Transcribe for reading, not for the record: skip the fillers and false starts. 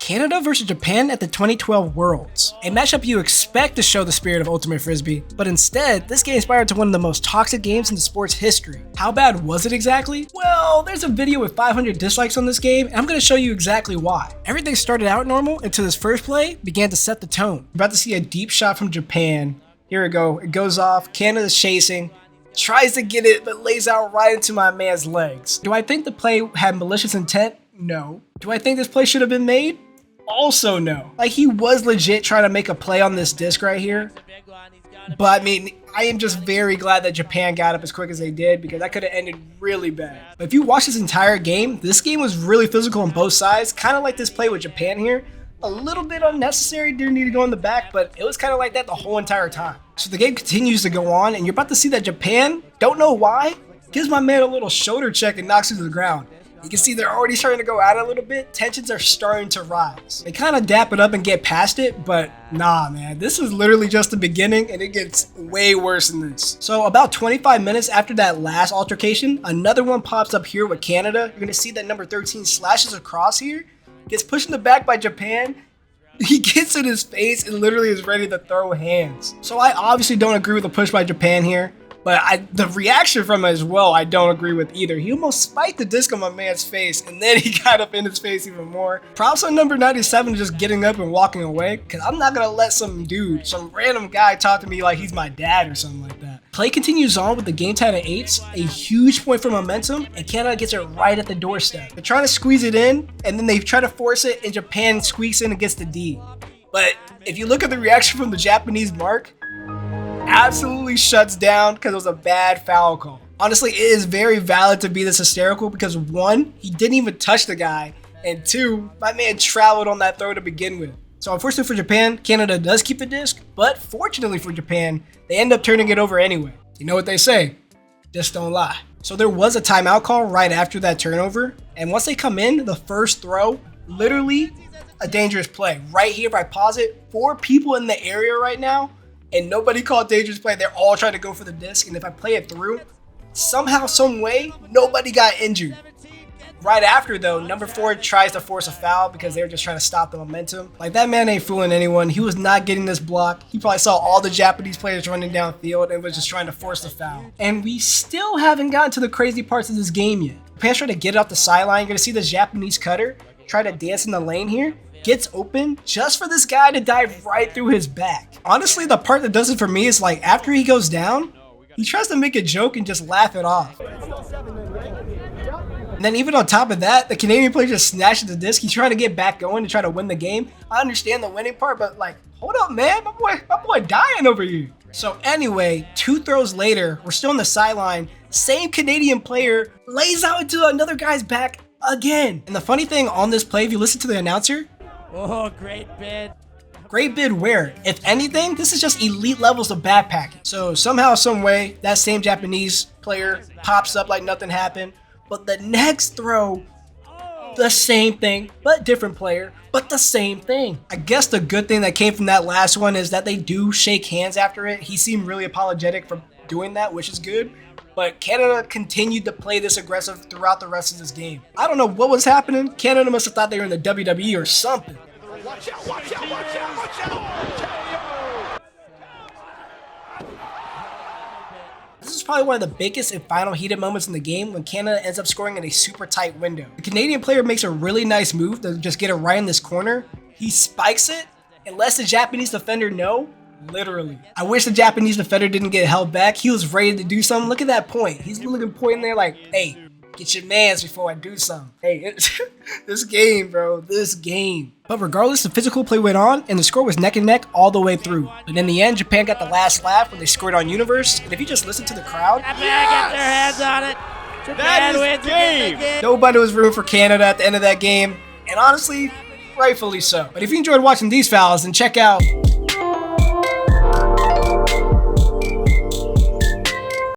Canada versus Japan at the 2012 Worlds, a matchup you expect to show the spirit of Ultimate Frisbee, but instead, this game inspired to one of the most toxic games in the sport's history. How bad was it exactly? Well, there's a video with 500 dislikes on this game, and I'm going to show you exactly why. Everything started out normal until this first play began to set the tone. We're about to see a deep shot from Japan. Here we go, it goes off, Canada's chasing, tries to get it, but lays out right into my man's legs. Do I think the play had malicious intent? No. Do I think this play should have been made? Also no. Like, he was legit trying to make a play on this disc right here. But I mean, I am just very glad that Japan got up as quick as they did, because that could have ended really bad. But if you watch this entire game, this game was really physical on both sides, kind of like this play with Japan here. A little bit unnecessary, didn't need to go in the back, but it was kind of like that the whole entire time. So the game continues to go on, and you're about to see that Japan, don't know why, gives my man a little shoulder check and knocks him to the ground. You can see they're already starting to go at it a little bit. Tensions are starting to rise. They kind of dap it up and get past it, but nah, man. This is literally just the beginning, and it gets way worse than this. So about 25 minutes after that last altercation, another one pops up here with Canada. You're going to see that number 13 slashes across here, gets pushed in the back by Japan. He gets in his face and literally is ready to throw hands. So I obviously don't agree with the push by Japan here. But the reaction from it as well, I don't agree with either. He almost spiked the disc on my man's face, and then he got up in his face even more. Props on number 97 just getting up and walking away, because I'm not going to let some dude, some random guy talk to me like he's my dad or something like that. Play continues on with the game tied at 8s, a huge point for momentum, and Canada gets it right at the doorstep. They're trying to squeeze it in, and then they try to force it, and Japan squeaks in and gets the D. But if you look at the reaction from the Japanese mark, absolutely shuts down because it was a bad foul call. Honestly, it is very valid to be this hysterical because 1, he didn't even touch the guy, and 2, my man traveled on that throw to begin with. So unfortunately for Japan, Canada does keep the disc, but fortunately for Japan, they end up turning it over anyway. You know what they say, just don't lie. So there was a timeout call right after that turnover, and once they come in, the first throw, literally a dangerous play. Right here, if I pause it, 4 people in the area right now, and nobody called dangerous play. They're all trying to go for the disc, and if I play it through, somehow, some way, nobody got injured. Right after, though, number 4 tries to force a foul because they were just trying to stop the momentum. Like, that man ain't fooling anyone. He was not getting this block. He probably saw all the Japanese players running downfield and was just trying to force the foul. And we still haven't gotten to the crazy parts of this game yet. Japan's trying to get it off the sideline. You're going to see this Japanese cutter try to dance in the lane here. Gets open just for this guy to dive right through his back. Honestly, the part that does it for me is like after he goes down, he tries to make a joke and just laugh it off. And then even on top of that, the Canadian player just snatches the disc. He's trying to get back going to try to win the game. I understand the winning part, but like, hold up, man, my boy dying over here. So anyway, 2 throws later, we're still on the sideline. Same Canadian player lays out into another guy's back again. And the funny thing on this play, if you listen to the announcer, oh, great bid. Great bid where? If anything, this is just elite levels of backpacking. So somehow, some way, that same Japanese player pops up like nothing happened. But the next throw, the same thing, but different player, but the same thing. I guess the good thing that came from that last one is that they do shake hands after it. He seemed really apologetic for doing that, which is good. But Canada continued to play this aggressive throughout the rest of this game. I don't know what was happening. Canada must have thought they were in the WWE or something. Watch out, watch out, watch out, watch out! This is probably one of the biggest and final heated moments in the game when Canada ends up scoring in a super tight window. The Canadian player makes a really nice move to just get it right in this corner. He spikes it and lets the Japanese defender know. Literally. I wish the Japanese defender didn't get held back. He was ready to do something. Look at that point. He's looking pointing there like, hey, get your mans before I do something. Hey, this game, bro. This game. But regardless, the physical play went on, and the score was neck and neck all the way through. But in the end, Japan got the last laugh when they scored on Universe. And if you just listen to the crowd, Japan got their hands on it. Japan wins game. Nobody was rooting for Canada at the end of that game. And honestly, rightfully so. But if you enjoyed watching these fouls, then check out